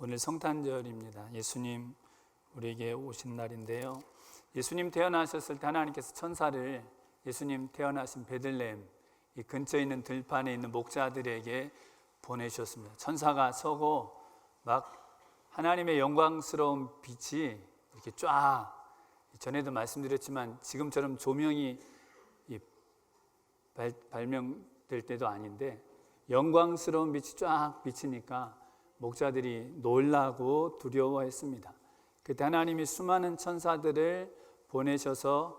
오늘 성탄절입니다. 예수님 우리에게 오신 날인데요. 예수님 태어나셨을 때 하나님께서 천사를 예수님 태어나신 베들레헴 이 근처에 있는 들판에 있는 목자들에게 보내셨습니다. 천사가 서고 막 하나님의 영광스러운 빛이 이렇게 쫙, 전에도 말씀드렸지만 지금처럼 조명이 발명될 때도 아닌데 영광스러운 빛이 쫙 비치니까 목자들이 놀라고 두려워했습니다. 그때 하나님이 수많은 천사들을 보내셔서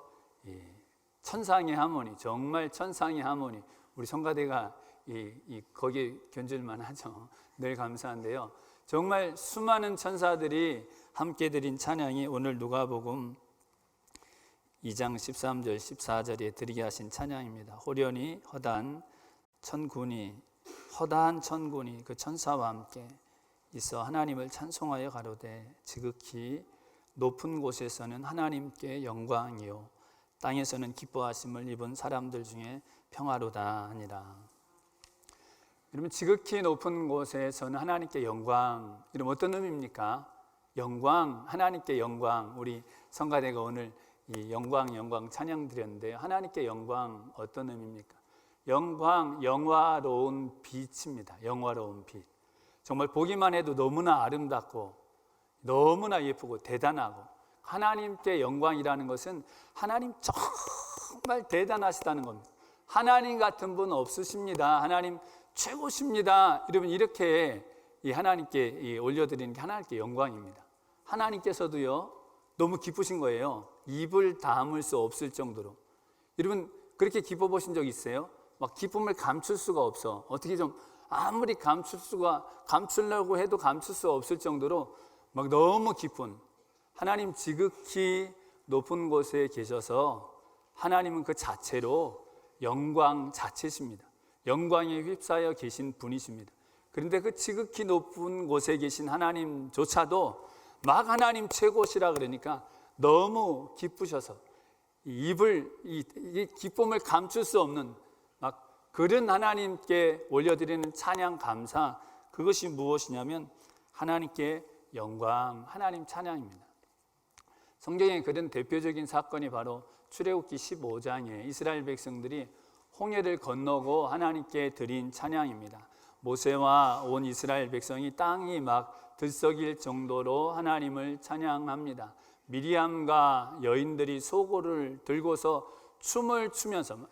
천상의 하모니, 정말 천상의 하모니, 우리 성가대가 거기에 견줄만 하죠. 늘 감사한데요. 정말 수많은 천사들이 함께 드린 찬양이 오늘 누가복음 2장 13절 14절에 드리게 하신 찬양입니다. 호련히 허다한 천군이 그 천사와 함께 있어 하나님을 찬송하여 가로되 지극히 높은 곳에서는 하나님께 영광이요 땅에서는 기뻐하심을 입은 사람들 중에 평화로다 하니라. 여러분, 지극히 높은 곳에서는 하나님께 영광, 이러면 어떤 의미입니까? 영광, 하나님께 영광. 우리 성가대가 오늘 이 영광 찬양 드렸는데 하나님께 영광 어떤 의미입니까? 영광, 영화로운 빛입니다. 영화로운 빛. 정말 보기만 해도 너무나 아름답고 너무나 예쁘고 대단하고, 하나님께 영광이라는 것은 하나님 정말 대단하시다는 겁니다. 하나님 같은 분 없으십니다. 하나님 최고십니다. 여러분, 이렇게 이 하나님께 올려드리는 게 하나님께 영광입니다. 하나님께서도요 너무 기쁘신 거예요. 입을 다물 수 없을 정도로. 여러분, 그렇게 기뻐 보신 적 있어요? 막 기쁨을 감출 수가 없어. 어떻게 좀 아무리 감추려고 해도 감출 수 없을 정도로 막 너무 기쁜, 하나님 지극히 높은 곳에 계셔서 하나님은 그 자체로 영광 자체십니다. 영광에 휩싸여 계신 분이십니다. 그런데 그 지극히 높은 곳에 계신 하나님조차도 막 하나님 최고시라 그러니까 너무 기쁘셔서 이 기쁨을 감출 수 없는 막 그런 하나님께 올려드리는 찬양 감사, 그것이 무엇이냐면 하나님께 영광, 하나님 찬양입니다. 성경에 그런 대표적인 사건이 바로 출애굽기 15장에 이스라엘 백성들이 홍해를 건너고 하나님께 드린 찬양입니다. 모세와 온 이스라엘 백성이 땅이 막 들썩일 정도로 하나님을 찬양합니다. 미리암과 여인들이 소고를 들고서 춤을 추면서 막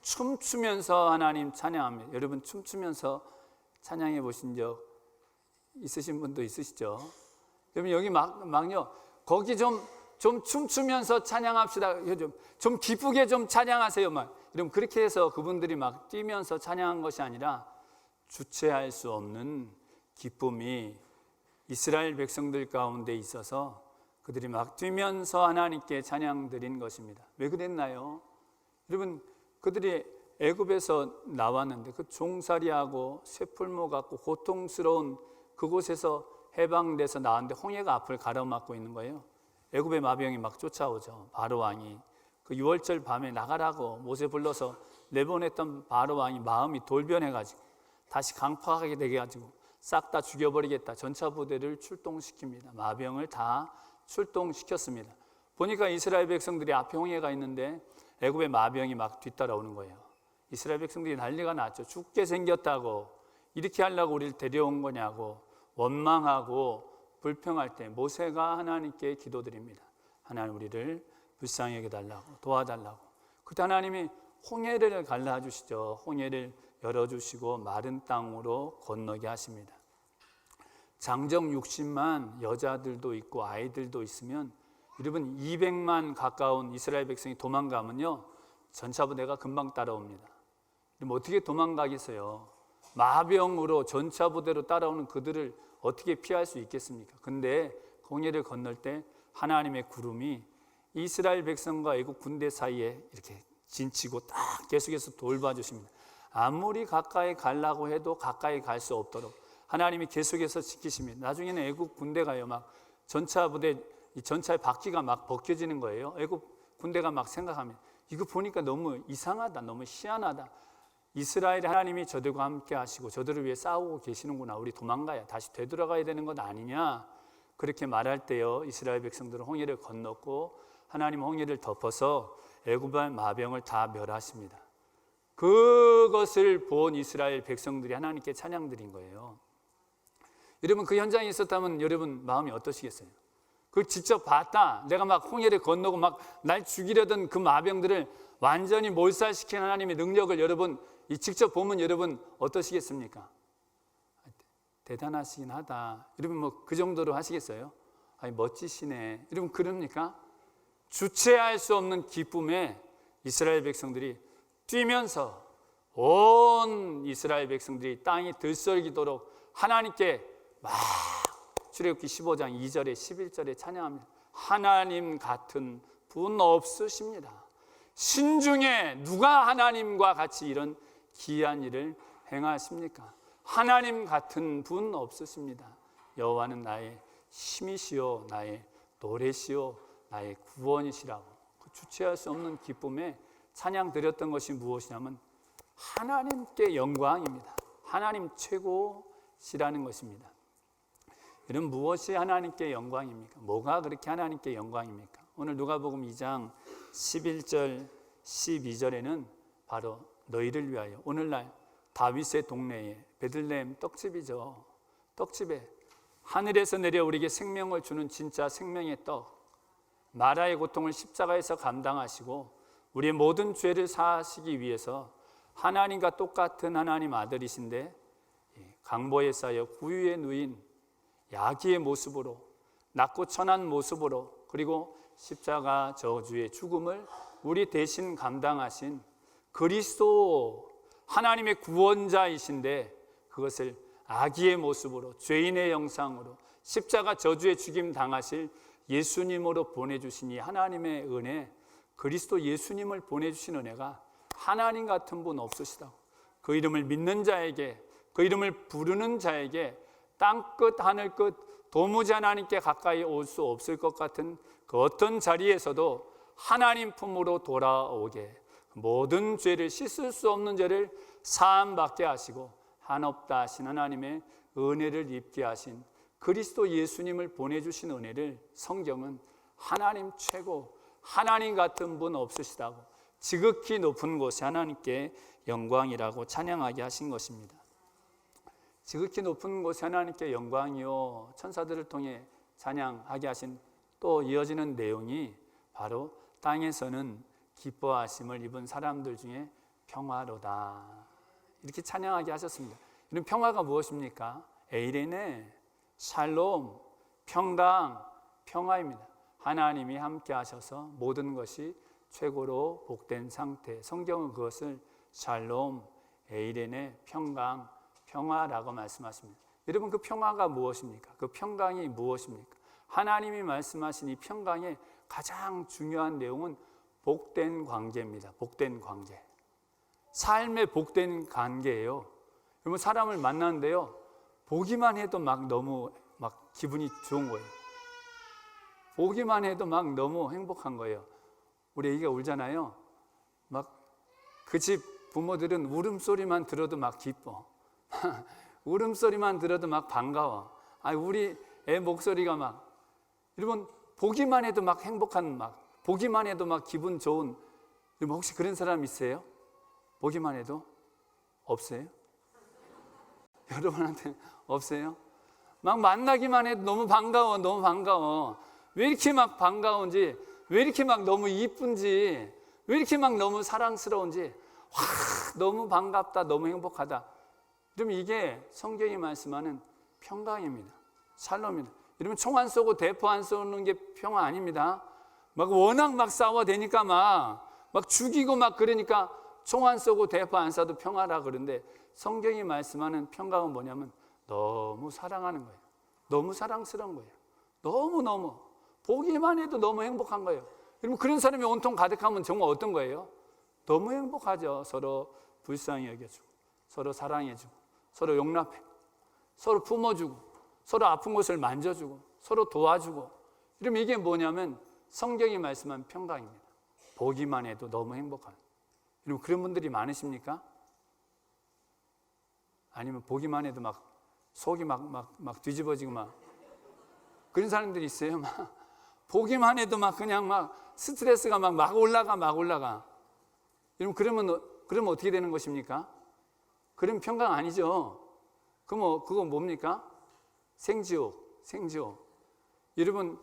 춤추면서 하나님 찬양합니다. 여러분, 춤추면서 찬양해 보신 적 있으신 분도 있으시죠? 여러분, 여기 막요 거기 좀 춤추면서 찬양합시다. 좀 기쁘게 좀 찬양하세요. 여러분, 그렇게 해서 그분들이 막 뛰면서 찬양한 것이 아니라 주체할 수 없는 기쁨이 이스라엘 백성들 가운데 있어서 그들이 막 뛰면서 하나님께 찬양 드린 것입니다. 왜 그랬나요? 여러분, 그들이 애굽에서 나왔는데 그 종살이하고 쇠풀무 같고 고통스러운 그곳에서 해방돼서 나왔는데 홍해가 앞을 가로막고 있는 거예요. 애굽의 마병이 막 쫓아오죠. 바로 왕이 그 유월절 밤에 나가라고 모세 불러서 내보냈던 바로 왕이 마음이 돌변해가지고 다시 강팍하게 돼가지고 싹 다 죽여버리겠다. 전차 부대를 출동시킵니다. 마병을 다 출동시켰습니다. 보니까 이스라엘 백성들이 앞에 홍해가 있는데 애굽의 마병이 막 뒤따라오는 거예요. 이스라엘 백성들이 난리가 났죠. 죽게 생겼다고, 이렇게 하려고 우리를 데려온 거냐고 원망하고 불평할 때 모세가 하나님께 기도드립니다. 하나님, 우리를 불쌍히 여겨달라고, 도와달라고. 그때 하나님이 홍해를 갈라주시죠. 홍해를 열어주시고 마른 땅으로 건너게 하십니다. 장정 60만 여자들도 있고 아이들도 있으면 여러분 200만 가까운 이스라엘 백성이 도망가면요 전차부대가 금방 따라옵니다. 그럼 어떻게 도망가겠어요? 마병으로 전차부대로 따라오는 그들을 어떻게 피할 수 있겠습니까? 근데 홍해를 건널 때 하나님의 구름이 이스라엘 백성과 애국 군대 사이에 이렇게 진치고 딱 계속해서 돌봐주십니다. 아무리 가까이 가려고 해도 가까이 갈 수 없도록 하나님이 계속해서 지키십니다. 나중에는 애국 군대가요 막 전차부대 이 전차의 바퀴가 막 벗겨지는 거예요. 애국 군대가 막 생각하면 이거 보니까 너무 이상하다, 너무 희한하다. 이스라엘 하나님이 저들과 함께 하시고 저들을 위해 싸우고 계시는구나. 우리 도망가야, 다시 되돌아가야 되는 것 아니냐. 그렇게 말할 때요, 이스라엘 백성들은 홍해를 건넜고 하나님 홍해를 덮어서 애굽의 마병을 다 멸하십니다. 그것을 본 이스라엘 백성들이 하나님께 찬양드린 거예요. 여러분, 그 현장에 있었다면 여러분 마음이 어떠시겠어요? 그걸 직접 봤다. 내가 막 홍해를 건너고 막 날 죽이려던 그 마병들을 완전히 몰살시킨 하나님의 능력을 여러분 직접 보면 여러분 어떠시겠습니까? 대단하시긴 하다. 여러분 뭐 그 정도로 하시겠어요? 아니 멋지시네. 여러분 그럽니까? 주체할 수 없는 기쁨에 이스라엘 백성들이 뛰면서 온 이스라엘 백성들이 땅이 들썩이도록 하나님께 막 출애굽기 15장 2절에 11절에 찬양합니다. 하나님 같은 분 없으십니다. 신중에 누가 하나님과 같이 이런 기이한 일을 행하십니까? 하나님 같은 분 없으십니다. 여호와는 나의 힘이시오, 나의 노래시오, 나의 구원이시라고. 그 주체할 수 없는 기쁨에 찬양 드렸던 것이 무엇이냐면 하나님께 영광입니다. 하나님 최고시라는 것입니다. 이런 무엇이 하나님께 영광입니까? 뭐가 그렇게 하나님께 영광입니까? 오늘 누가복음 2장 11절 12절에는 바로 너희를 위하여 오늘날 다윗의 동네에 베들레헴 떡집이죠. 떡집에 하늘에서 내려 우리에게 생명을 주는 진짜 생명의 떡, 마라의 고통을 십자가에서 감당하시고 우리의 모든 죄를 사하시기 위해서 하나님과 똑같은 하나님 아들이신데 강보에 쌓여 구유에 누인 야기의 모습으로, 낮고 천한 모습으로, 그리고 십자가 저주의 죽음을 우리 대신 감당하신 그리스도 하나님의 구원자이신데 그것을 아기의 모습으로, 죄인의 형상으로 십자가 저주의 죽임 당하실 예수님으로 보내주시니 하나님의 은혜, 그리스도 예수님을 보내주신 은혜가 하나님 같은 분 없으시다고. 그 이름을 믿는 자에게, 그 이름을 부르는 자에게 땅끝 하늘끝 도무지 하나님께 가까이 올 수 없을 것 같은 그 어떤 자리에서도 하나님 품으로 돌아오게, 모든 죄를, 씻을 수 없는 죄를 사함받게 하시고 한없다 하신 하나님의 은혜를 입게 하신 그리스도 예수님을 보내주신 은혜를 성경은 하나님 최고, 하나님 같은 분 없으시다고 지극히 높은 곳에 하나님께 영광이라고 찬양하게 하신 것입니다. 지극히 높은 곳에 하나님께 영광이요, 천사들을 통해 찬양하게 하신 또 이어지는 내용이 바로 땅에서는 기뻐하심을 입은 사람들 중에 평화로다, 이렇게 찬양하게 하셨습니다. 이런 평화가 무엇입니까? 에이레네, 샬롬, 평강, 평화입니다. 하나님이 함께 하셔서 모든 것이 최고로 복된 상태, 성경은 그것을 샬롬, 에이레네, 평강, 평화라고 말씀하십니다. 여러분 그 평화가 무엇입니까? 그 평강이 무엇입니까? 하나님이 말씀하신 이 평강의 가장 중요한 내용은 복된 관계입니다. 복된 관계, 삶의 복된 관계예요. 여러분 사람을 만나는데요, 보기만 해도 막 너무 막 기분이 좋은 거예요. 보기만 해도 막 너무 행복한 거예요. 우리 애기가 울잖아요. 막 그 집 부모들은 울음소리만 들어도 막 기뻐. 울음소리만 들어도 막 반가워. 아니 우리 애 목소리가 막, 여러분 보기만 해도 막 행복한, 막 보기만 해도 막 기분 좋은, 여러분 혹시 그런 사람 있어요? 보기만 해도? 없어요? 여러분한테 없어요? 막 만나기만 해도 너무 반가워, 너무 반가워. 왜 이렇게 막 반가운지, 왜 이렇게 막 너무 이쁜지, 왜 이렇게 막 너무 사랑스러운지, 와 너무 반갑다, 너무 행복하다. 그럼 이게 성경이 말씀하는 평강입니다. 샬롬입니다. 여러분 총 안 쏘고 대포 안 쏘는 게 평화 아닙니다. 막 워낙 막 싸워대니까 막 죽이고 막 그러니까 총 안 쏘고 대포 안 쏴도 평화라 그러는데, 성경이 말씀하는 평강은 뭐냐면 너무 사랑하는 거예요. 너무 사랑스러운 거예요. 너무너무 보기만 해도 너무 행복한 거예요. 여러분 그런 사람이 온통 가득하면 정말 어떤 거예요? 너무 행복하죠. 서로 불쌍히 여겨주고, 서로 사랑해주고, 서로 용납해, 서로 품어주고, 서로 아픈 곳을 만져주고, 서로 도와주고. 그럼 이게 뭐냐면 성경이 말씀한 평강입니다. 보기만 해도 너무 행복한. 여러분 그런 분들이 많으십니까? 아니면 보기만 해도 막 속이 막 뒤집어지고 막 그런 사람들이 있어요. 막 보기만 해도 막 그냥 막 스트레스가 막 올라가. 그러면 어떻게 되는 것입니까? 그럼 평강 아니죠. 그건 뭡니까? 생지옥. 여러분,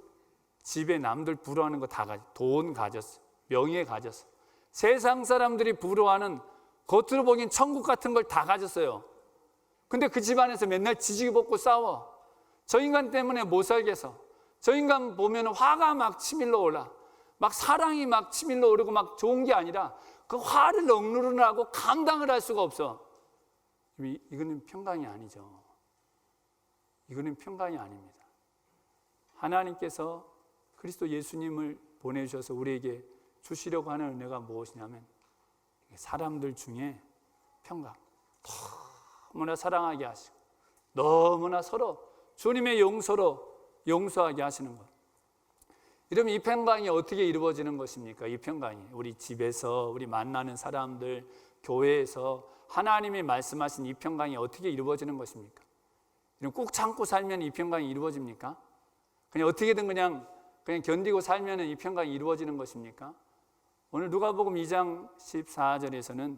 집에 남들 부러워하는 거 다 가졌어. 돈 가졌어. 명예 가졌어. 세상 사람들이 부러워하는 겉으로 보기엔 천국 같은 걸 다 가졌어요. 근데 그 집안에서 맨날 지지고 볶고 싸워. 저 인간 때문에 못 살겠어. 저 인간 보면 화가 막 치밀러 올라. 막 사랑이 막 치밀러 오르고 막 좋은 게 아니라 그 화를 억누르느라고 감당을 할 수가 없어. 이거는 평강이 아니죠. 이거는 평강이 아닙니다. 하나님께서 그리스도 예수님을 보내주셔서 우리에게 주시려고 하는 은혜가 무엇이냐면 사람들 중에 평강, 너무나 사랑하게 하시고 너무나 서로 주님의 용서로 용서하게 하시는 것. 이러면 이 평강이 어떻게 이루어지는 것입니까? 이 평강이 우리 집에서 우리 만나는 사람들, 교회에서 하나님이 말씀하신 이 평강이 어떻게 이루어지는 것입니까? 꾹 참고 살면 이 평강이 이루어집니까? 그냥 어떻게든 그냥 견디고 살면 이 평강이 이루어지는 것입니까? 오늘 누가복음 2장 14절에서는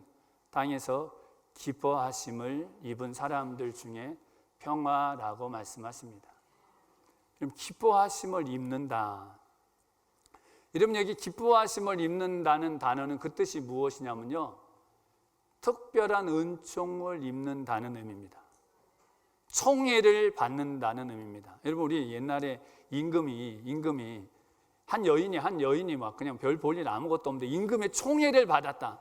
땅에서 기뻐하심을 입은 사람들 중에 평화라고 말씀하십니다. 그럼 기뻐하심을 입는다. 여러분, 여기 기뻐하심을 입는다는 단어는 그 뜻이 무엇이냐면요, 특별한 은총을 입는다는 의미입니다. 총애를 받는다는 의미입니다. 여러분, 우리 옛날에 임금이 한 여인이 막 그냥 별 볼 일 아무것도 없는데 임금의 총애를 받았다.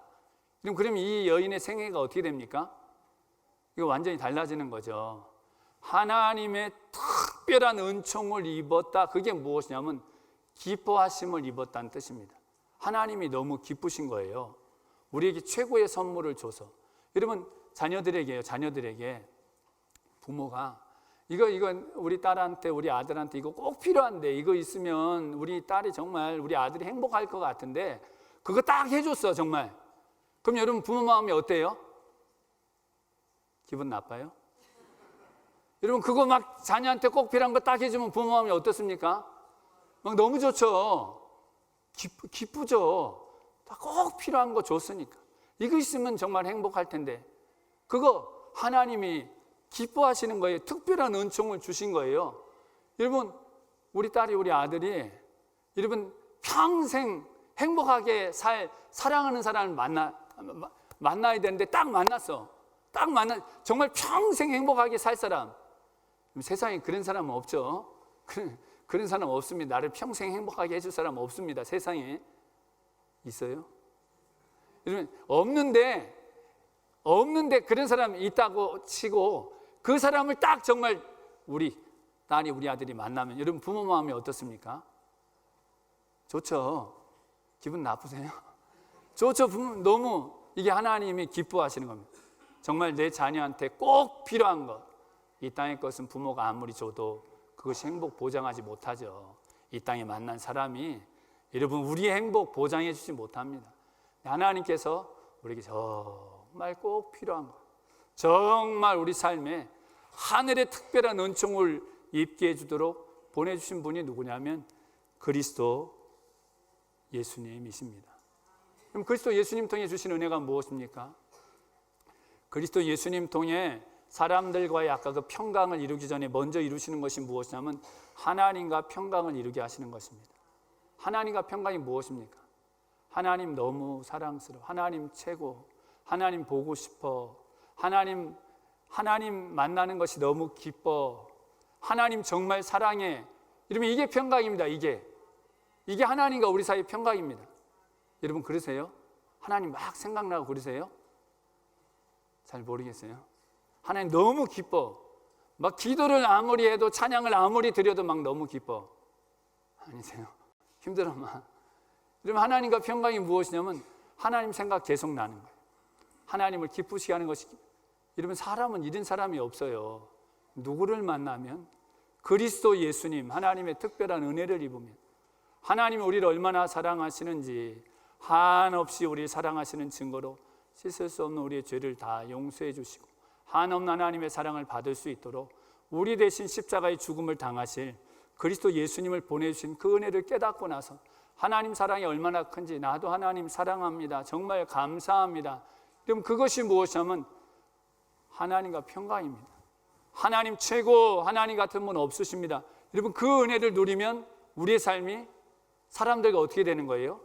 그럼 이 여인의 생애가 어떻게 됩니까? 이거 완전히 달라지는 거죠. 하나님의 특별한 은총을 입었다. 그게 무엇이냐면 기뻐하심을 입었다는 뜻입니다. 하나님이 너무 기쁘신 거예요. 우리에게 최고의 선물을 줘서. 여러분, 자녀들에게 부모가 이거 우리 딸한테, 우리 아들한테 이거 꼭 필요한데, 이거 있으면 우리 딸이 정말, 우리 아들이 행복할 것 같은데 그거 딱 해줬어, 정말. 그럼 여러분, 부모 마음이 어때요? 기분 나빠요? 여러분, 그거 막 자녀한테 꼭 필요한 거 딱 해주면 부모 마음이 어떻습니까? 막 너무 좋죠. 기쁘죠. 다 꼭 필요한 거 줬으니까. 이거 있으면 정말 행복할 텐데 그거 하나님이 기뻐하시는 거예요. 특별한 은총을 주신 거예요. 여러분, 우리 딸이, 우리 아들이 여러분 평생 행복하게 사랑하는 사람을 만나야 되는데 딱 만났어. 정말 평생 행복하게 살 사람. 세상에 그런 사람은 없죠. 그런 사람 없습니다. 나를 평생 행복하게 해줄 사람 없습니다. 세상에 있어요? 여러분, 없는데 그런 사람이 있다고 치고 그 사람을 딱 정말 우리 딸이, 우리 아들이 만나면 여러분 부모 마음이 어떻습니까? 좋죠. 기분 나쁘세요? 좋죠. 너무 이게 하나님이 기뻐하시는 겁니다. 정말 내 자녀한테 꼭 필요한 것, 이 땅의 것은 부모가 아무리 줘도 그것이 행복 보장하지 못하죠. 이 땅에 만난 사람이 여러분 우리의 행복 보장해 주지 못합니다. 하나님께서 우리에게 정말 꼭 필요한 것, 정말 우리 삶에 하늘의 특별한 은총을 입게 해주도록 보내주신 분이 누구냐면 그리스도 예수님이십니다. 그럼 그리스도 예수님 통해 주신 은혜가 무엇입니까? 그리스도 예수님 통해 사람들과의 아까 그 평강을 이루기 전에 먼저 이루시는 것이 무엇이냐면 하나님과 평강을 이루게 하시는 것입니다. 하나님과 평강이 무엇입니까? 하나님 너무 사랑스러워, 하나님 최고, 하나님 보고 싶어, 하나님 만나는 것이 너무 기뻐, 하나님 정말 사랑해. 여러분, 이게 평강입니다. 이게 하나님과 우리 사이의 평강입니다. 여러분, 그러세요? 하나님 막 생각나고 그러세요? 잘 모르겠어요. 하나님 너무 기뻐. 막 기도를 아무리 해도, 찬양을 아무리 드려도 막 너무 기뻐. 아니세요? 힘들어 막. 여러분, 하나님과 평강이 무엇이냐면 하나님 생각 계속 나는 거예요. 하나님을 기쁘시게 하는 것이. 여러분, 사람은 이런 사람이 없어요. 누구를 만나면 그리스도 예수님, 하나님의 특별한 은혜를 입으면 하나님이 우리를 얼마나 사랑하시는지 한없이 우리를 사랑하시는 증거로 씻을 수 없는 우리의 죄를 다 용서해 주시고 한없는 하나님의 사랑을 받을 수 있도록 우리 대신 십자가의 죽음을 당하실 그리스도 예수님을 보내주신 그 은혜를 깨닫고 나서 하나님 사랑이 얼마나 큰지, 나도 하나님 사랑합니다, 정말 감사합니다. 그럼 그것이 무엇이냐면 하나님과 평강입니다. 하나님 최고, 하나님 같은 분 없으십니다. 여러분, 그 은혜를 누리면 우리의 삶이 사람들과 어떻게 되는 거예요?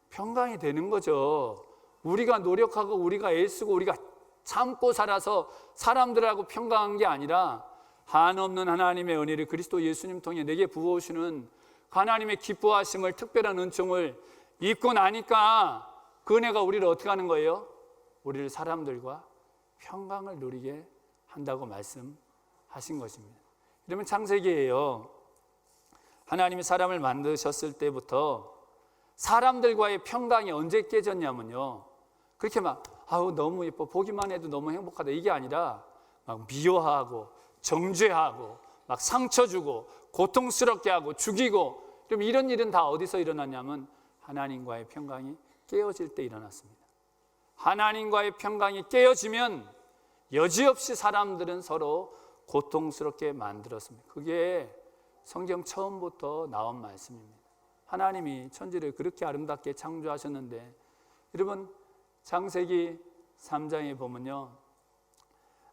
평강이 되는 거죠. 우리가 노력하고 우리가 애쓰고 우리가 참고 살아서 사람들하고 평강한 게 아니라 한없는 하나님의 은혜를 그리스도 예수님 통해 내게 부어오시는 하나님의 기뻐하심을, 특별한 은총을 입고 나니까 그 은혜가 우리를 어떻게 하는 거예요? 우리를 사람들과 평강을 누리게 한다고 말씀하신 것입니다. 이러면 창세기예요. 하나님이 사람을 만드셨을 때부터 사람들과의 평강이 언제 깨졌냐면요, 그렇게 막 아우 너무 예뻐, 보기만 해도 너무 행복하다, 이게 아니라 막 미워하고 정죄하고 막 상처 주고 고통스럽게 하고 죽이고, 그럼 이런 일은 다 어디서 일어났냐면 하나님과의 평강이 깨어질 때 일어났습니다. 하나님과의 평강이 깨어지면 여지없이 사람들은 서로 고통스럽게 만들었습니다. 그게 성경 처음부터 나온 말씀입니다. 하나님이 천지를 그렇게 아름답게 창조하셨는데, 여러분 창세기 3장에 보면요,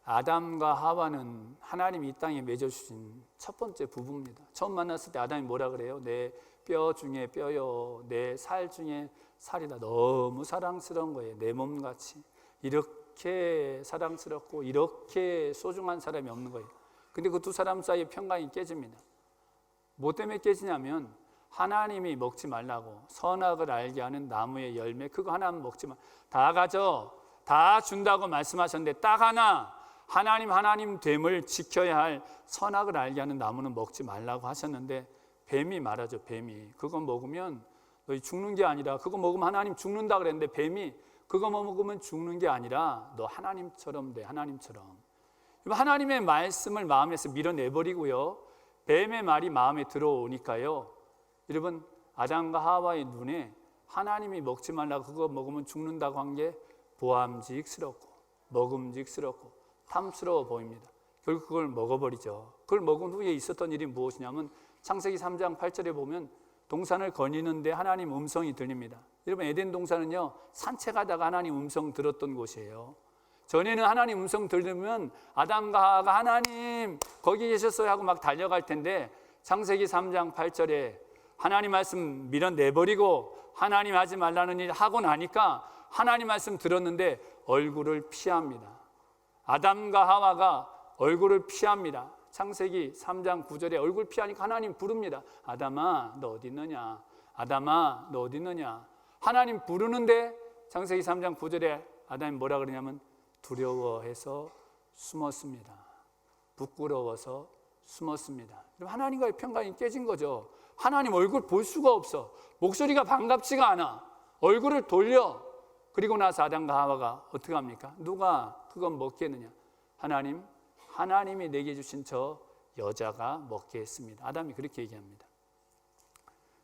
아담과 하와는 하나님이 이 땅에 맺어주신 첫 번째 부부입니다. 처음 만났을 때 아담이 뭐라 그래요? 내 뼈 중에 뼈요, 내 살 중에 살이다. 너무 사랑스러운 거예요. 내 몸같이 이렇게 사랑스럽고 이렇게 소중한 사람이 없는 거예요. 근데 그 두 사람 사이에 평강이 깨집니다. 뭐 때문에 깨지냐면 하나님이 먹지 말라고 선악을 알게 하는 나무의 열매, 그거 하나만 먹지 마, 다 가져, 다 준다고 말씀하셨는데 딱 하나, 하나님 됨을 지켜야 할 선악을 알게 하는 나무는 먹지 말라고 하셨는데 뱀이 말하죠. 뱀이 그거 먹으면 너희 죽는 게 아니라, 그거 먹으면 하나님 죽는다 그랬는데 뱀이 그거 먹으면 죽는 게 아니라 너 하나님처럼 돼, 하나님처럼. 하나님의 말씀을 마음에서 밀어내버리고요, 뱀의 말이 마음에 들어오니까요, 여러분 아담과 하와의 눈에 하나님이 먹지 말라고 그거 먹으면 죽는다고 한 게 보암직스럽고 먹음직스럽고 탐스러워 보입니다. 결국 그걸 먹어버리죠. 그걸 먹은 후에 있었던 일이 무엇이냐면 창세기 3장 8절에 보면 동산을 거니는데 하나님 음성이 들립니다. 여러분 에덴 동산은요, 산책하다가 하나님 음성 들었던 곳이에요. 전에는 하나님 음성 들으면 아담과 하와가 하나님 거기 계셨어요 하고 막 달려갈 텐데, 창세기 3장 8절에 하나님 말씀 밀어내버리고 하나님 하지 말라는 일 하고 나니까 하나님 말씀 들었는데 얼굴을 피합니다. 아담과 하와가 얼굴을 피합니다. 창세기 3장 9절에 얼굴 피하니까 하나님 부릅니다. 아담아 너 어디 있느냐, 아담아 너 어디 있느냐. 하나님 부르는데 창세기 3장 9절에 아담이 뭐라 그러냐면 두려워해서 숨었습니다. 부끄러워서 숨었습니다. 하나님과의 평강이 깨진 거죠. 하나님 얼굴 볼 수가 없어. 목소리가 반갑지가 않아. 얼굴을 돌려. 그리고 나서 아담과 하와가 어떻게 합니까? 누가 그건 먹겠느냐? 하나님이 내게 주신 저 여자가 먹게 했습니다. 아담이 그렇게 얘기합니다.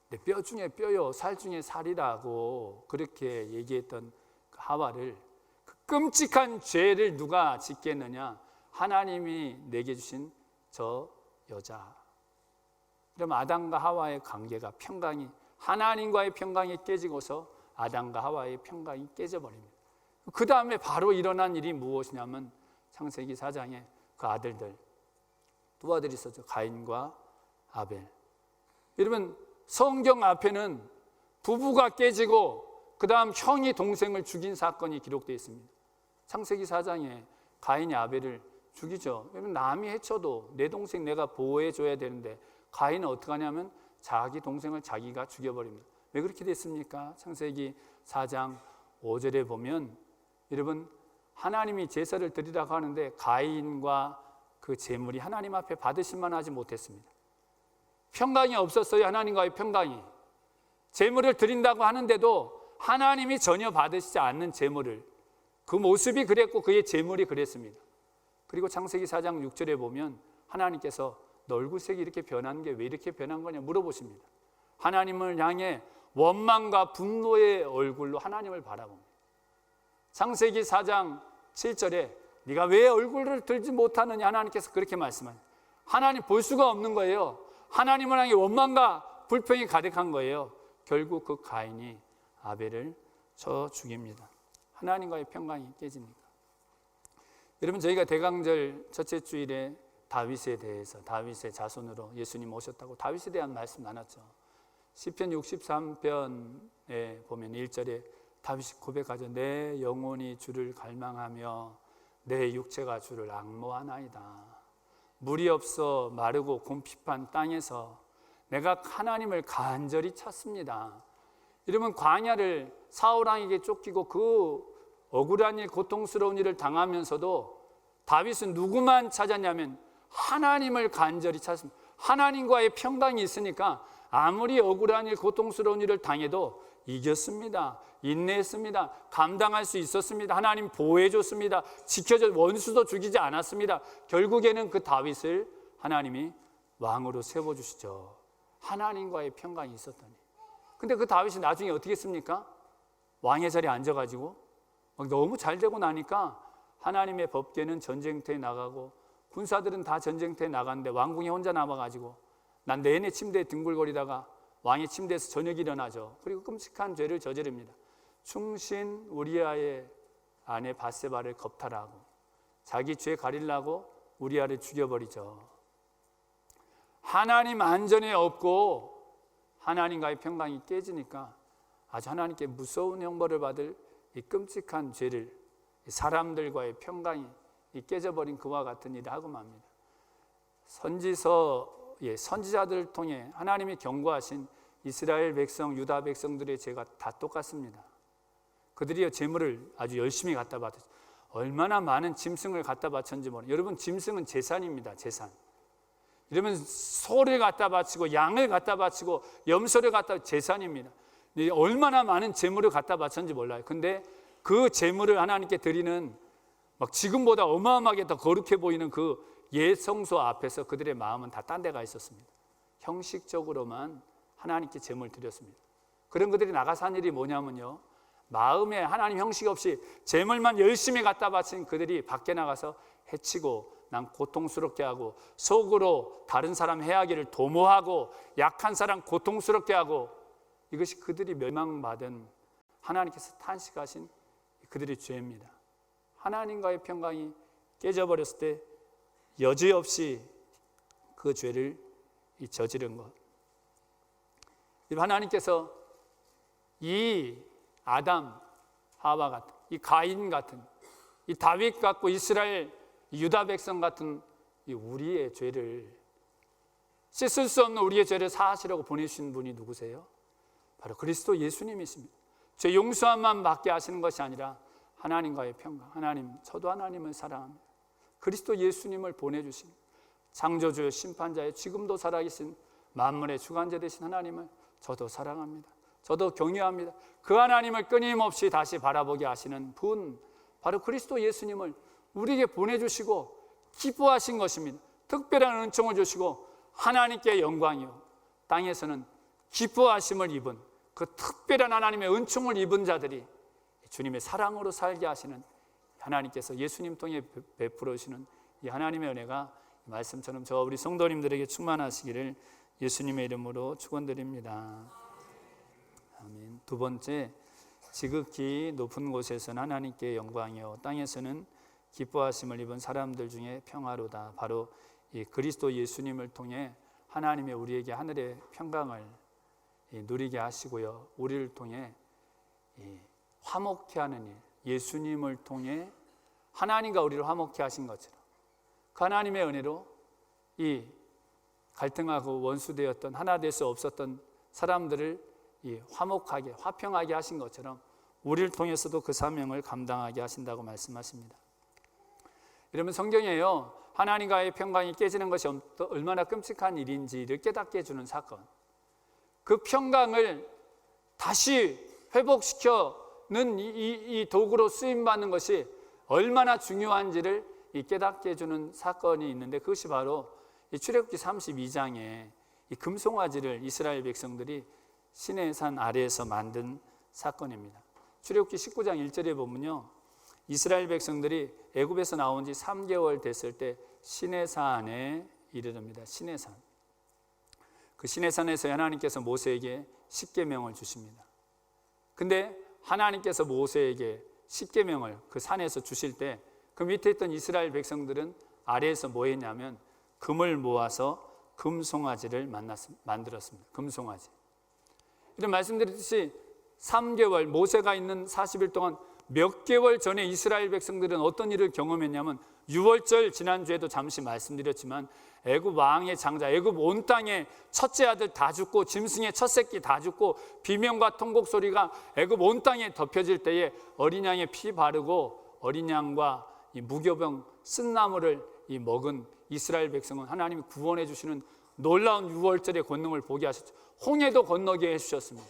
내 뼈 중에 뼈요, 살 중에 살이라고 그렇게 얘기했던 하와를, 그 끔찍한 죄를 누가 짓겠느냐? 하나님이 내게 주신 저 여자. 그럼 아담과 하와의 관계가 평강이, 하나님과의 평강이 깨지고서 아담과 하와의 평강이 깨져버립니다. 그 다음에 바로 일어난 일이 무엇이냐면 창세기 4장에 그 아들들, 두 아들이 있었죠. 가인과 아벨. 여러분 성경 앞에는 부부가 깨지고 그 다음 형이 동생을 죽인 사건이 기록되어 있습니다. 창세기 4장에 가인이 아벨을 죽이죠. 여러분 남이 해쳐도 내 동생 내가 보호해줘야 되는데 가인은 어떻게 하냐면 자기 동생을 자기가 죽여버립니다. 왜 그렇게 됐습니까? 창세기 4장 5절에 보면 여러분 하나님이 제사를 드리라고 하는데 가인과 그 제물이 하나님 앞에 받으실만 하지 못했습니다. 평강이 없었어요. 하나님과의 평강이. 제물을 드린다고 하는데도 하나님이 전혀 받으시지 않는 제물을, 그 모습이 그랬고 그의 제물이 그랬습니다. 그리고 창세기 4장 6절에 보면 하나님께서 너 얼굴색이 이렇게 변한 게 왜 이렇게 변한 거냐 물어보십니다. 하나님을 향해 원망과 분노의 얼굴로 하나님을 바라봅니다. 창세기 4장 7절에 네가 왜 얼굴을 들지 못하느냐. 하나님께서 그렇게 말씀하세요. 하나님 볼 수가 없는 거예요. 하나님을 향해 원망과 불평이 가득한 거예요. 결국 그 가인이 아벨을 쳐 죽입니다. 하나님과의 평강이 깨집니까? 여러분, 저희가 대강절 첫째 주일에 다윗에 대해서, 다윗의 자손으로 예수님 오셨다고 다윗에 대한 말씀 나눴죠. 시편 63편에 보면 1절에 다윗이 고백하죠. 내 영혼이 주를 갈망하며 내 육체가 주를 앙모하나이다. 물이 없어 마르고 곰핍한 땅에서 내가 하나님을 간절히 찾습니다. 여러분, 광야를 사울왕에게 쫓기고 그 억울한 일, 고통스러운 일을 당하면서도 다윗은 누구만 찾았냐면 하나님을 간절히 찾습니다. 하나님과의 평강이 있으니까 아무리 억울한 일, 고통스러운 일을 당해도 이겼습니다. 인내했습니다. 감당할 수 있었습니다. 하나님 보호해줬습니다. 지켜줘, 원수도 죽이지 않았습니다. 결국에는 그 다윗을 하나님이 왕으로 세워주시죠. 하나님과의 평강이 있었다니. 근데 그 다윗이 나중에 어떻게 했습니까? 왕의 자리에 앉아가지고 너무 잘 되고 나니까 하나님의 법궤는 전쟁터에 나가고 군사들은 다 전쟁터에 나갔는데 왕궁에 혼자 남아가지고 난 내내 침대에 뒹굴거리다가 왕의 침대에서 저녁이 일어나죠. 그리고 끔찍한 죄를 저지릅니다. 충신 우리아의 아내 밧세바를 겁탈하고 자기 죄 가리려고 우리아를 죽여버리죠. 하나님 안전에 없고 하나님과의 평강이 깨지니까 아주 하나님께 무서운 형벌을 받을 이 끔찍한 죄를, 사람들과의 평강이 깨져버린 그와 같은 일을 하고 맙니다. 선지자들을 통해 하나님이 경고하신 이스라엘 백성, 유다 백성들의 죄가 다 똑같습니다. 그들이 재물을 아주 열심히 갖다 바쳤죠. 얼마나 많은 짐승을 갖다 바쳤는지 모르겠어요. 여러분, 짐승은 재산입니다. 재산. 이러면 소를 갖다 바치고 양을 갖다 바치고 염소를 갖다 바치고 재산입니다. 얼마나 많은 재물을 갖다 바쳤는지 몰라요. 근데 그 재물을 하나님께 드리는 막 지금보다 어마어마하게 더 거룩해 보이는 그 예성소 앞에서 그들의 마음은 다 딴 데가 있었습니다. 형식적으로만 하나님께 재물을 드렸습니다. 그런 그들이 나가서 한 일이 뭐냐면요, 마음에 하나님 형식 없이 재물만 열심히 갖다 바친 그들이 밖에 나가서 해치고 난 고통스럽게 하고 속으로 다른 사람 해하기를 도모하고 약한 사람 고통스럽게 하고, 이것이 그들이 멸망받은 하나님께서 탄식하신 그들의 죄입니다. 하나님과의 평강이 깨져버렸을 때 여지없이 그 죄를 저지른 것. 하나님께서 이 아담, 하와 같은, 이 가인 같은, 이 다윗 같고 이스라엘, 유다 백성 같은 이 우리의 죄를, 씻을 수 없는 우리의 죄를 사하시려고 보내주신 분이 누구세요? 바로 그리스도 예수님이십니다. 죄 용서함만 받게 하시는 것이 아니라 하나님과의 평강, 하나님, 저도 하나님을 사랑합니다. 그리스도 예수님을 보내주신 창조주요 심판자의 지금도 살아계신 만물의 주관자 되신 하나님을 저도 사랑합니다. 저도 경외합니다. 그 하나님을 끊임없이 다시 바라보게 하시는 분, 바로 그리스도 예수님을 우리에게 보내주시고 기뻐하신 것입니다. 특별한 은총을 주시고 하나님께 영광이요, 땅에서는 기뻐하심을 입은 그 특별한 하나님의 은총을 입은 자들이 주님의 사랑으로 살게 하시는 하나님께서 예수님 통해 베풀어 주시는 이 하나님의 은혜가 말씀처럼 저와 우리 성도님들에게 충만하시기를 예수님의 이름으로 축원드립니다. 아멘. 두 번째, 지극히 높은 곳에서는 하나님께 영광이요 땅에서는 기뻐하심을 입은 사람들 중에 평화로다. 바로 이 그리스도 예수님을 통해 하나님의 우리에게 하늘의 평강을 누리게 하시고요, 우리를 통해 화목케 하는 일, 예수님을 통해 하나님과 우리를 화목케 하신 것처럼 그 하나님의 은혜로 이 갈등하고 원수되었던, 하나 될 수 없었던 사람들을 화목하게, 화평하게 하신 것처럼 우리를 통해서도 그 사명을 감당하게 하신다고 말씀하십니다. 여러분, 성경에요, 하나님과의 평강이 깨지는 것이 얼마나 끔찍한 일인지를 깨닫게 해주는 사건, 그 평강을 다시 회복시켜는 이 도구로 쓰임받는 것이 얼마나 중요한지를 깨닫게 해주는 사건이 있는데, 그것이 바로 이 출애굽기 32장에 이 금송아지를 이스라엘 백성들이 시내산 아래에서 만든 사건입니다. 출애굽기 19장 1절에 보면요, 이스라엘 백성들이 애굽에서 나온 지 3개월 됐을 때 시내산에 이르릅니다. 시내산. 그 시내산에서 하나님께서 모세에게 십계명을 주십니다. 근데 하나님께서 모세에게 십계명을 그 산에서 주실 때 그 밑에 있던 이스라엘 백성들은 아래에서 뭐 했냐면 금을 모아서 금송아지를 만들었습니다. 금송아지. 이런 말씀드렸듯이 3개월 모세가 있는 40일 동안 몇 개월 전에 이스라엘 백성들은 어떤 일을 경험했냐면, 유월절 지난주에도 잠시 말씀드렸지만 애굽 왕의 장자, 애굽 온 땅에 첫째 아들 다 죽고 짐승의 첫 새끼 다 죽고 비명과 통곡 소리가 애굽 온 땅에 덮여질 때에 어린 양의 피 바르고 어린 양과 이 무교병 쓴나물을 먹은 이스라엘 백성은 하나님이 구원해 주시는 놀라운 유월절의 권능을 보게 하셨죠. 홍해도 건너게 해주셨습니다.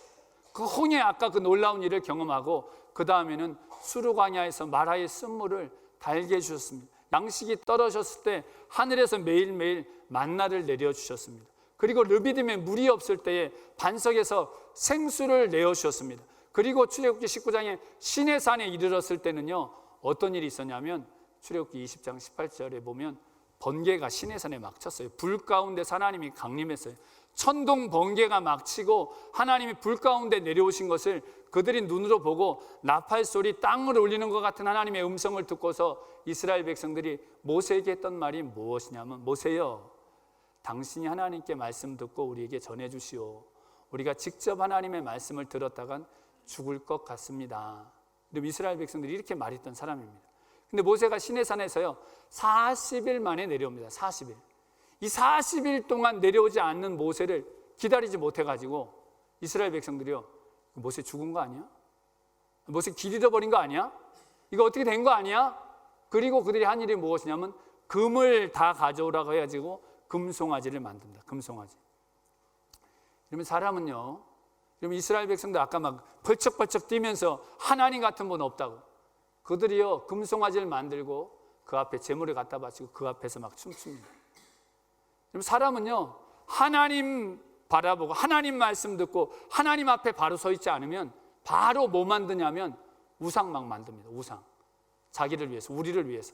그 홍해 아까 그 놀라운 일을 경험하고 그 다음에는 수르 광야에서 마라의 쓴물을 달게 해주셨습니다. 양식이 떨어졌을 때 하늘에서 매일매일 만나를 내려주셨습니다. 그리고 르비딤에 물이 없을 때에 반석에서 생수를 내어주셨습니다. 그리고 출애굽기 19장에 시내산에 이르렀을 때는요, 어떤 일이 있었냐면 출애굽기 20장 18절에 보면 번개가 시내산에 막 쳤어요. 불 가운데 하나님이 강림했어요. 천둥 번개가 막 치고 하나님이 불 가운데 내려오신 것을 그들이 눈으로 보고 나팔 소리, 땅을 울리는 것 같은 하나님의 음성을 듣고서 이스라엘 백성들이 모세에게 했던 말이 무엇이냐면, 모세여, 당신이 하나님께 말씀 듣고 우리에게 전해주시오. 우리가 직접 하나님의 말씀을 들었다간 죽을 것 같습니다. 이스라엘 백성들이 이렇게 말했던 사람입니다. 근데 모세가 시내산에서요 40일 만에 내려옵니다. 40일. 이 40일 동안 내려오지 않는 모세를 기다리지 못해가지고 이스라엘 백성들이요, 모세 죽은 거 아니야? 모세 길 잃어버린 거 아니야? 이거 어떻게 된 거 아니야? 그리고 그들이 한 일이 무엇이냐면 금을 다 가져오라고 해가지고 금송아지를 만든다. 금송아지. 그러면 사람은요, 그러면 이스라엘 백성들 아까 막 벌쩍벌쩍 뛰면서 하나님 같은 분 없다고, 그들이요 금송아지를 만들고 그 앞에 제물을 갖다 바치고 그 앞에서 막 춤춥니다. 그럼 사람은요 하나님 바라보고 하나님 말씀 듣고 하나님 앞에 바로 서 있지 않으면 바로 뭐 만드냐면 우상 막 만듭니다. 우상. 자기를 위해서, 우리를 위해서.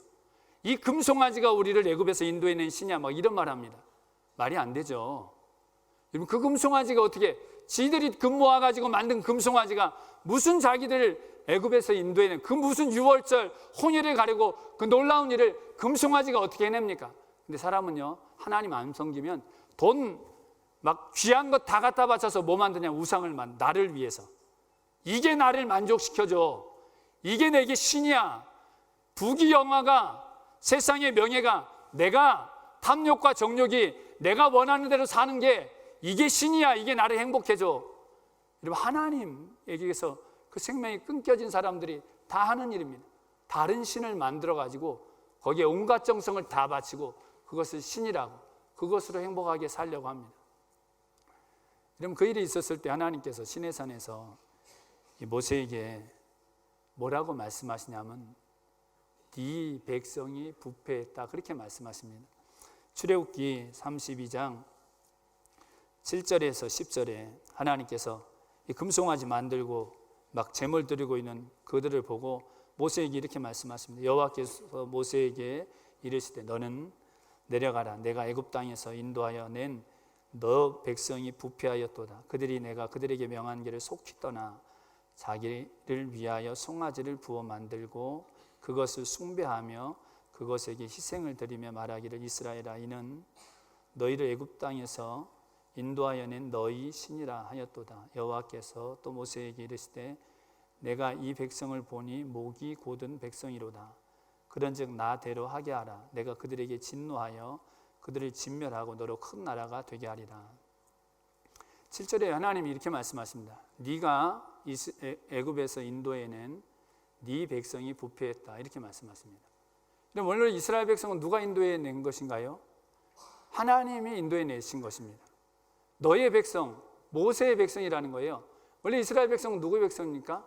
이 금송아지가 우리를 애굽에서 인도해낸 신이야, 막 이런 말 합니다. 말이 안 되죠. 여러분, 그 금송아지가 어떻게, 지들이 금 모아가지고 만든 금송아지가 무슨 자기들 애굽에서 인도해낸 그 무슨 유월절 홍해를 가리고 그 놀라운 일을 금송아지가 어떻게 해냅니까? 근데 사람은요 하나님 안 섬기면 돈 막 귀한 것 다 갖다 바쳐서 뭐 만드냐, 우상을 나를 위해서. 이게 나를 만족시켜줘. 이게 내게 신이야. 부귀 영화가, 세상의 명예가, 내가 탐욕과 정욕이 내가 원하는 대로 사는 게 이게 신이야. 이게 나를 행복해줘. 여러분, 하나님에게서 그 생명이 끊겨진 사람들이 다 하는 일입니다. 다른 신을 만들어 가지고 거기에 온갖 정성을 다 바치고 그것을 신이라고, 그것으로 행복하게 살려고 합니다. 그럼 그 일이 있었을 때 하나님께서 시내산에서 모세에게 뭐라고 말씀하시냐면 네 백성이 부패했다, 그렇게 말씀하십니다. 출애굽기 32장 7절에서 10절에 하나님께서 이 금송아지 만들고 막 제물 드리고 있는 그들을 보고 모세에게 이렇게 말씀하십니다. 여호와께서 모세에게 이르시되 너는 내려가라. 내가 애굽 땅에서 인도하여 낸 너 백성이 부패하였도다. 그들이 내가 그들에게 명한 길을 속히 떠나 자기를 위하여 송아지를 부어 만들고 그것을 숭배하며 그것에게 희생을 드리며 말하기를 이스라엘아, 이는 너희를 애굽 땅에서 인도하여 낸 너희 신이라 하였도다. 여호와께서 또 모세에게 이르시되 내가 이 백성을 보니 목이 곧은 백성이로다. 그런즉 나대로 하게 하라. 내가 그들에게 진노하여 그들을 진멸하고 너로 큰 나라가 되게 하리라. 7절에 하나님이 이렇게 말씀하십니다. 네가 애굽에서 인도해낸 네 백성이 부패했다, 이렇게 말씀하십니다. 그럼 원래 이스라엘 백성은 누가 인도해낸 것인가요? 하나님이 인도해내신 것입니다. 너의 백성, 모세의 백성이라는 거예요. 원래 이스라엘 백성은 누구의 백성입니까?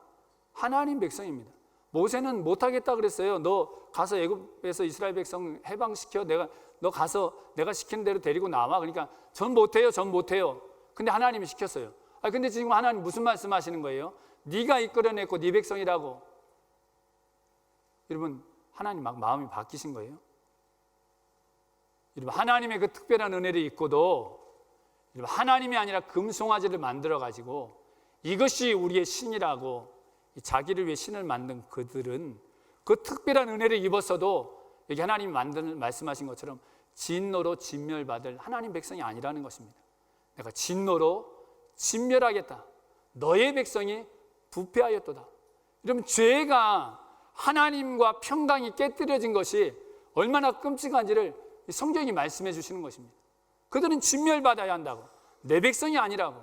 하나님 백성입니다. 모세는 못하겠다 그랬어요. 너 가서 애굽에서 이스라엘 백성 해방시켜. 너 가서 내가 시킨 대로 데리고 나와. 그러니까 전 못해요. 근데 하나님이 시켰어요. 근데 지금 하나님 무슨 말씀하시는 거예요? 네가 이끌어냈고 네 백성이라고. 여러분 하나님 막 마음이 바뀌신 거예요? 여러분 하나님의 그 특별한 은혜를 입고도 여러분 하나님이 아니라 금송아지를 만들어 가지고 이것이 우리의 신이라고 자기를 위해 신을 만든 그들은 그 특별한 은혜를 입었어도 여기 하나님이 말씀하신 것처럼 진노로 진멸받을 하나님 백성이 아니라는 것입니다. 내가 진노로 진멸하겠다. 너의 백성이 부패하였도다. 여러분 죄가 하나님과 평강이 깨뜨려진 것이 얼마나 끔찍한지를 성경이 말씀해 주시는 것입니다. 그들은 진멸받아야 한다고, 내 백성이 아니라고.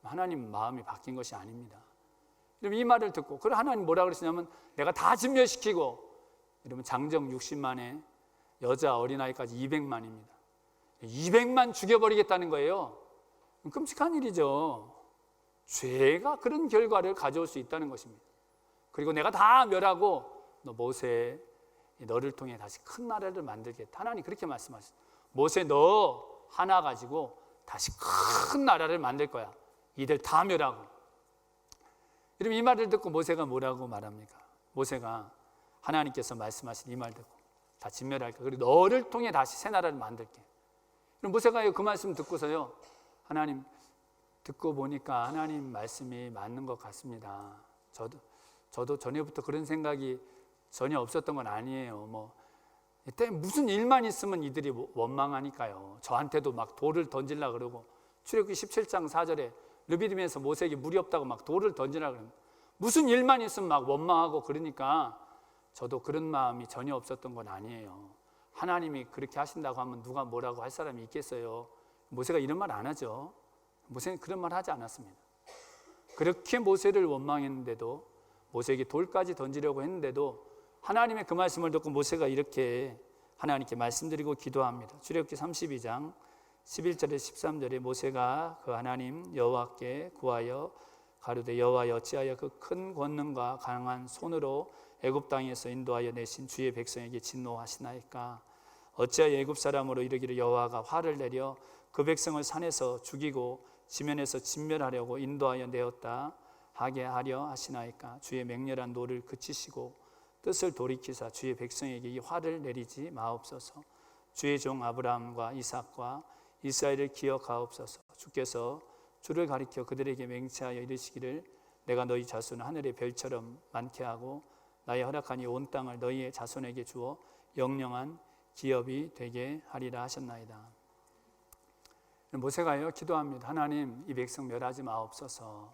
하나님 마음이 바뀐 것이 아닙니다. 여러분 이 말을 듣고 그래 하나님 뭐라 그러시냐면 내가 다 진멸시키고, 여러분 장정 60만에 여자 어린아이까지 200만입니다. 200만 죽여버리겠다는 거예요. 끔찍한 일이죠. 죄가 그런 결과를 가져올 수 있다는 것입니다. 그리고 내가 다 멸하고 너 모세 너를 통해 다시 큰 나라를 만들겠다. 하나님 그렇게 말씀하셨어요. 모세 너 하나 가지고 다시 큰 나라를 만들 거야. 이들 다 멸하고. 여러분 이 말을 듣고 모세가 뭐라고 말합니까? 모세가 하나님께서 말씀하신 이 말 듣고 다 진멸할까? 그리고 너를 통해 다시 새 나라를 만들게. 그럼 모세가 그 말씀 듣고서요, 하나님 듣고 보니까 하나님 말씀이 맞는 것 같습니다. 저도 전에부터 그런 생각이 전혀 없었던 건 아니에요. 이때 무슨 일만 있으면 이들이 원망하니까요. 저한테도 막 돌을 던지려고 그러고, 출애굽기 17장 4절에 르비딤에서 모세에게 물이 없다고 막 돌을 던지려고 그러고, 무슨 일만 있으면 막 원망하고 그러니까 저도 그런 마음이 전혀 없었던 건 아니에요. 하나님이 그렇게 하신다고 하면 누가 뭐라고 할 사람이 있겠어요? 모세가 이런 말 안 하죠. 모세는 그런 말 하지 않았습니다. 그렇게 모세를 원망했는데도, 모세에게 돌까지 던지려고 했는데도 하나님의 그 말씀을 듣고 모세가 이렇게 하나님께 말씀드리고 기도합니다. 출애굽기 32장 11절에 13절에 모세가 그 하나님 여호와께 구하여 가로되 여호와여 어찌하여 그 큰 권능과 강한 손으로 애굽 땅에서 인도하여 내신 주의 백성에게 진노하시나이까? 어찌하여 애굽 사람으로 이르기를 여호와가 화를 내려 그 백성을 산에서 죽이고 지면에서 진멸하려고 인도하여 내었다 하게 하려 하시나이까? 주의 맹렬한 노를 그치시고 뜻을 돌이키사 주의 백성에게 이 화를 내리지 마옵소서. 주의 종 아브라함과 이삭과 이스라엘을 기억하옵소서. 주께서 주를 가리켜 그들에게 맹세하여 이르시기를 내가 너희 자손을 하늘의 별처럼 많게 하고 나의 허락하니 온 땅을 너희의 자손에게 주어 영영한 기업이 되게 하리라 하셨나이다. 모세가요 기도합니다. 하나님 이 백성 멸하지 마옵소서.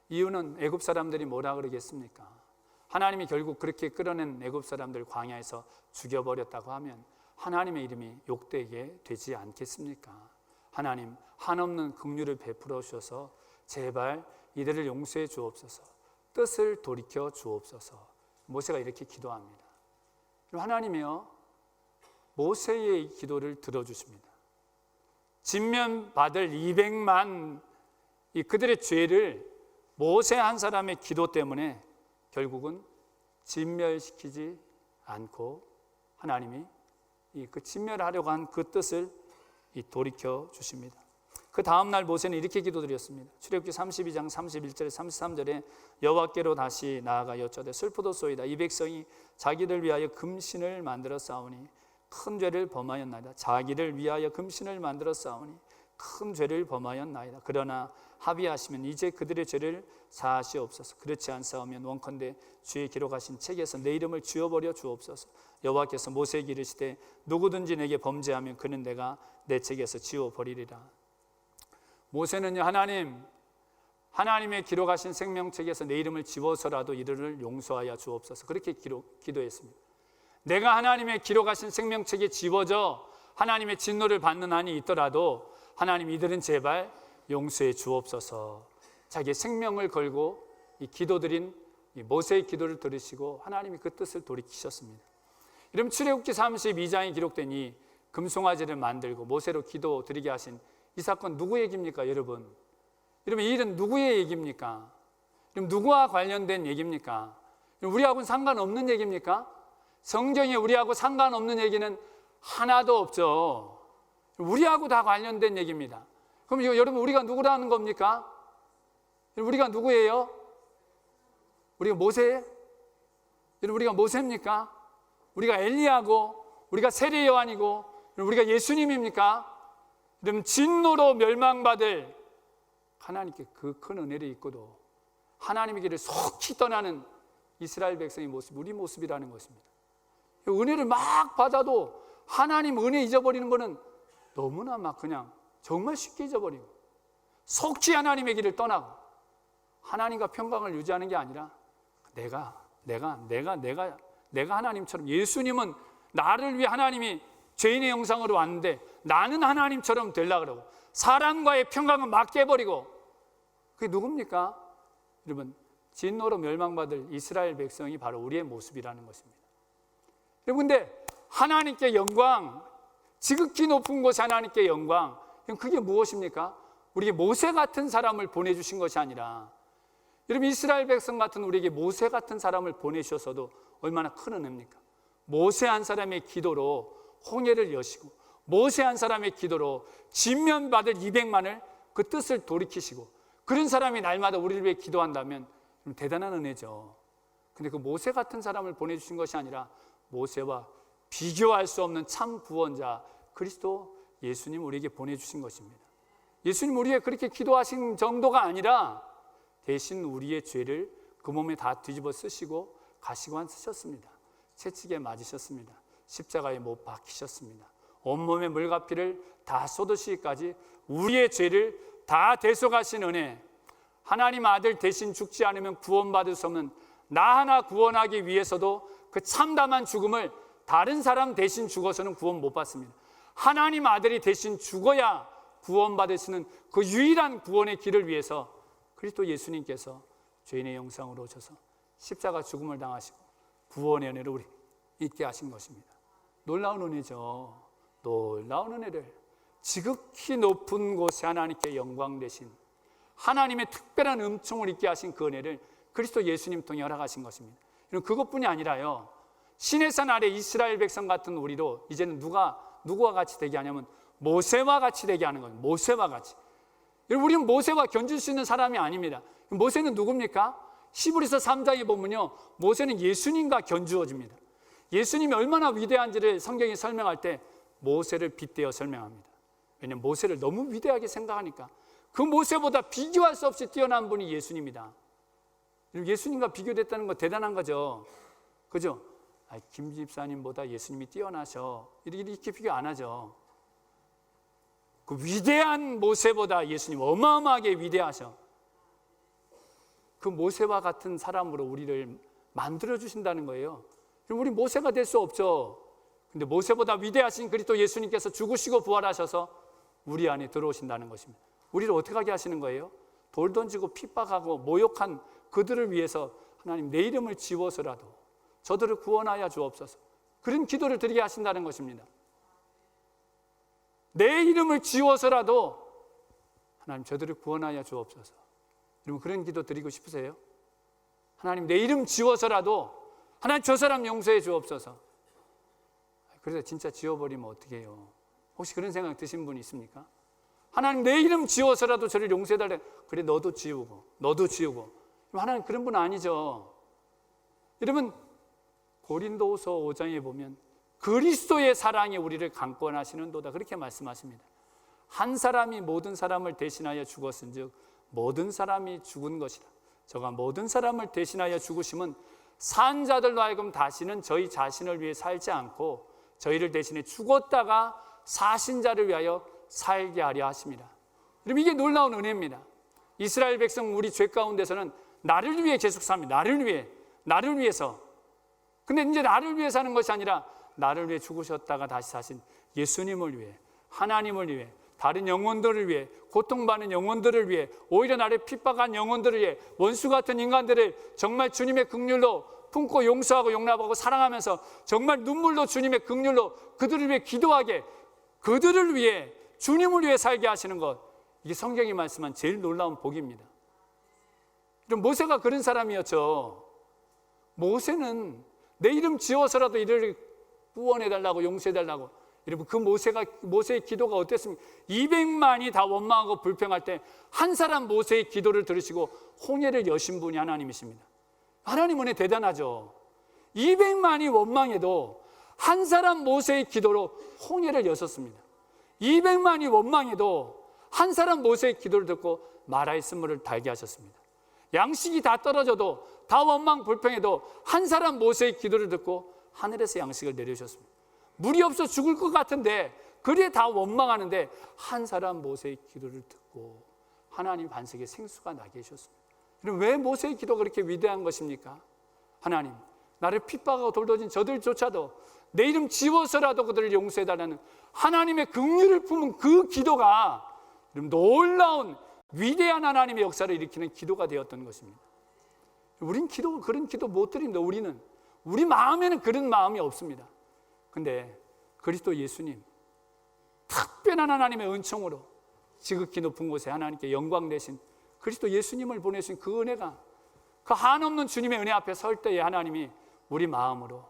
이유는 애굽 사람들이 뭐라 그러겠습니까? 하나님이 결국 그렇게 끌어낸 애굽 사람들 광야에서 죽여버렸다고 하면 하나님의 이름이 욕되게 되지 않겠습니까? 하나님 한없는 긍휼을 베풀어 주셔서 제발 이들을 용서해 주옵소서. 뜻을 돌이켜 주옵소서. 모세가 이렇게 기도합니다. 하나님이요 모세의 기도를 들어주십니다. 진면받을 200만 그들의 죄를 모세 한 사람의 기도 때문에 결국은 진멸시키지 않고 하나님이 그 진멸하려고 한 그 뜻을 돌이켜 주십니다. 그 다음날 모세는 이렇게 기도드렸습니다. 출애굽기 32장 31절에 33절에 여호와께로 다시 나아가 여쭤되 슬프도소이다. 이 백성이 자기를 위하여 금신을 만들어 싸우니 큰 죄를 범하였나이다. 자기를 위하여 금신을 만들어 싸우니 큰 죄를 범하였나이다. 그러나 합의하시면 이제 그들의 죄를 사하시옵소서. 그렇지 않사오면 원컨대 주의 기록하신 책에서 내 이름을 지워버려 주옵소서. 여호와께서 모세에게 이르시되 누구든지 내게 범죄하면 그는 내가 내 책에서 지워버리리라. 모세는요 하나님의 기록하신 생명책에서 내 이름을 지워서라도 이들을 용서하여 주옵소서. 그렇게 기도했습니다. 내가 하나님의 기록하신 생명책에 지워져 하나님의 진노를 받는 한이 있더라도 하나님 이들은 제발 용서해 주옵소서. 자기의 생명을 걸고 이 기도드린 이 모세의 기도를 들으시고 하나님이 그 뜻을 돌이키셨습니다. 이러면 출애굽기 32장에 기록된 이 금송아지를 만들고 모세로 기도 드리게 하신 이 사건 누구 얘기입니까, 여러분? 여러분 이 일은 누구의 얘기입니까? 그럼 누구와 관련된 얘기입니까? 우리하고는 상관없는 얘기입니까? 성경에 우리하고 상관없는 얘기는 하나도 없죠. 우리하고 다 관련된 얘기입니다. 그럼 여러분 우리가 누구라는 겁니까? 우리가 누구예요? 우리가 모세예요? 여러분 우리가 모세입니까? 우리가 엘리야고 우리가 세례 요한이고 우리가 예수님입니까? 그러면 진노로 멸망받을 하나님께 그 큰 은혜를 입고도 하나님의 길을 속히 떠나는 이스라엘 백성의 모습, 우리 모습이라는 것입니다. 은혜를 막 받아도 하나님 은혜 잊어버리는 것은 너무나 막 그냥 정말 쉽게 잊어버리고 속히 하나님의 길을 떠나고 하나님과 평강을 유지하는 게 아니라 내가 하나님처럼, 예수님은 나를 위해 하나님이 죄인의 형상으로 왔는데 나는 하나님처럼 되려고 그러고 사람과의 평강은 막 깨버리고, 그게 누굽니까? 여러분, 진노로 멸망받을 이스라엘 백성이 바로 우리의 모습이라는 것입니다. 여러분, 근데 하나님께 영광, 지극히 높은 곳에 하나님께 영광, 그게 무엇입니까? 우리에게 모세 같은 사람을 보내주신 것이 아니라, 여러분, 이스라엘 백성 같은 우리에게 모세 같은 사람을 보내주셔서도 얼마나 큰 은혜입니까? 모세 한 사람의 기도로 홍해를 여시고, 모세 한 사람의 기도로 진면받을 200만을 그 뜻을 돌이키시고, 그런 사람이 날마다 우리를 위해 기도한다면 대단한 은혜죠. 근데 그 모세 같은 사람을 보내주신 것이 아니라 모세와 비교할 수 없는 참 구원자 그리스도 예수님 우리에게 보내주신 것입니다. 예수님 우리에게 그렇게 기도하신 정도가 아니라 대신 우리의 죄를 그 몸에 다 뒤집어 쓰시고 가시관 쓰셨습니다. 채찍에 맞으셨습니다. 십자가에 못 박히셨습니다. 온몸에 물과 피를 다 쏟으시기까지 우리의 죄를 다 대속하신 은혜, 하나님 아들 대신 죽지 않으면 구원받을 수 없는 나 하나 구원하기 위해서도 그 참담한 죽음을 다른 사람 대신 죽어서는 구원 못 받습니다. 하나님 아들이 대신 죽어야 구원받을 수 있는 그 유일한 구원의 길을 위해서 그리스도 예수님께서 죄인의 형상으로 오셔서 십자가 죽음을 당하시고 구원의 은혜를 우리 있게 하신 것입니다. 놀라운 은혜죠. 놀라운 은혜를 지극히 높은 곳에 하나님께 영광 되신 하나님의 특별한 은총을 있게 하신 그 은혜를 그리스도 예수님 통해 허락하신 것입니다. 그것뿐이 아니라요, 시내산 아래 이스라엘 백성 같은 우리도 이제는 누구와 같이 되게 하냐면 모세와 같이 되게 하는 거예요. 모세와 같이. 우리는 모세와 견줄 수 있는 사람이 아닙니다. 모세는 누굽니까? 히브리서 3장에 보면요, 모세는 예수님과 견주어집니다. 예수님이 얼마나 위대한지를 성경이 설명할 때 모세를 빗대어 설명합니다. 왜냐하면 모세를 너무 위대하게 생각하니까. 그 모세보다 비교할 수 없이 뛰어난 분이 예수님이다. 예수님과 비교됐다는 거 대단한 거죠. 그죠? 김 집사님보다 예수님이 뛰어나셔, 이렇게 비교 안 하죠. 그 위대한 모세보다 예수님 어마어마하게 위대하셔. 그 모세와 같은 사람으로 우리를 만들어 주신다는 거예요. 우리 모세가 될 수 없죠. 근데 모세보다 위대하신 그리스도 예수님께서 죽으시고 부활하셔서 우리 안에 들어오신다는 것입니다. 우리를 어떻게 하게 하시는 거예요? 돌 던지고 핍박하고 모욕한 그들을 위해서 하나님 내 이름을 지워서라도 저들을 구원하여 주옵소서, 그런 기도를 드리게 하신다는 것입니다. 내 이름을 지워서라도 하나님 저들을 구원하여 주옵소서. 여러분, 그런 기도 드리고 싶으세요? 하나님 내 이름 지워서라도 하나님 저 사람 용서해 주옵소서. 그래서 진짜 지워버리면 어떻게 해요? 혹시 그런 생각 드신 분 있습니까? 하나님 내 이름 지워서라도 저를 용서해달래. 그래, 너도 지우고 너도 지우고. 하나님 그런 분 아니죠. 여러분, 고린도후서 5장에 보면 그리스도의 사랑이 우리를 강권하시는도다, 그렇게 말씀하십니다. 한 사람이 모든 사람을 대신하여 죽었은즉 모든 사람이 죽은 것이라. 저가 모든 사람을 대신하여 죽으심은 산 자들로 하여금 다시는 저희 자신을 위해 살지 않고 저희를 대신해 죽었다가 사신 자를 위하여 살게 하려 하십니다. 여러분, 이게 놀라운 은혜입니다. 이스라엘 백성 우리 죄 가운데서는 나를 위해 계속 삽니다. 나를 위해서. 근데 이제 나를 위해 사는 것이 아니라 나를 위해 죽으셨다가 다시 사신 예수님을 위해, 하나님을 위해, 다른 영혼들을 위해, 고통받는 영혼들을 위해, 오히려 나를 핍박한 영혼들을 위해, 원수 같은 인간들을 정말 주님의 긍휼로 품고 용서하고 용납하고 사랑하면서 정말 눈물로 주님의 긍휼로 그들을 위해 기도하게, 그들을 위해, 주님을 위해 살게 하시는 것, 이게 성경이 말씀한 제일 놀라운 복입니다. 모세가 그런 사람이었죠. 모세는 내 이름 지워서라도 이를 구원해달라고, 용서해달라고. 여러분, 그 모세의 기도가 어땠습니까? 200만이 다 원망하고 불평할 때 한 사람 모세의 기도를 들으시고 홍해를 여신 분이 하나님이십니다. 하나님 은혜 대단하죠. 200만이 원망해도 한 사람 모세의 기도로 홍해를 여섰습니다. 200만이 원망해도 한 사람 모세의 기도를 듣고 마라의 쓴물을 달게 하셨습니다. 양식이 다 떨어져도, 다 원망 불평해도 한 사람 모세의 기도를 듣고 하늘에서 양식을 내려주셨습니다. 물이 없어 죽을 것 같은데, 그래 다 원망하는데 한 사람 모세의 기도를 듣고 하나님 반석에 생수가 나게 해주셨습니다. 왜 모세의 기도가 그렇게 위대한 것입니까? 하나님, 나를 핍박하고 돌도진 저들조차도 내 이름 지워서라도 그들을 용서해달라는 하나님의 긍휼을 품은 그 기도가 놀라운 위대한 하나님의 역사를 일으키는 기도가 되었던 것입니다. 우린 그런 기도 못 드립니다. 우리 마음에는 그런 마음이 없습니다. 근데 그리스도 예수님, 특별한 하나님의 은총으로 지극히 높은 곳에 하나님께 영광 되신 그리스도 예수님을 보내신 그 은혜가, 그 한없는 주님의 은혜 앞에 설 때에 하나님이 우리 마음으로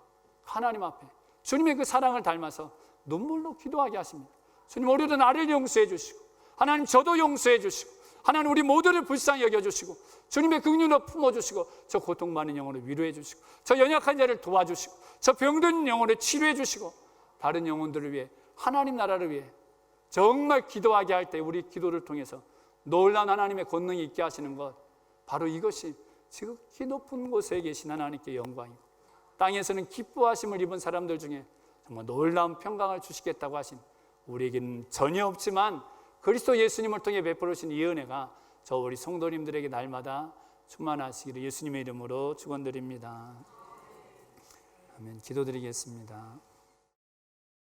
하나님 앞에 주님의 그 사랑을 닮아서 눈물로 기도하게 하십니다. 주님, 오늘도 나를 용서해 주시고, 하나님 저도 용서해 주시고, 하나님 우리 모두를 불쌍히 여겨주시고, 주님의 긍휼로 품어주시고, 저 고통 많은 영혼을 위로해 주시고, 저 연약한 자를 도와주시고, 저 병든 영혼을 치료해 주시고, 다른 영혼들을 위해, 하나님 나라를 위해 정말 기도하게 할 때 우리 기도를 통해서 놀라운 하나님의 권능이 있게 하시는 것, 바로 이것이 지극히 높은 곳에 계신 하나님께 영광이고, 땅에서는 기뻐하심을 입은 사람들 중에 정말 놀라운 평강을 주시겠다고 하신, 우리에게는 전혀 없지만 그리스도 예수님을 통해 베풀으신 이 은혜가 저 우리 성도님들에게 날마다 충만하시기를 예수님의 이름으로 축원드립니다. 아멘. 기도드리겠습니다.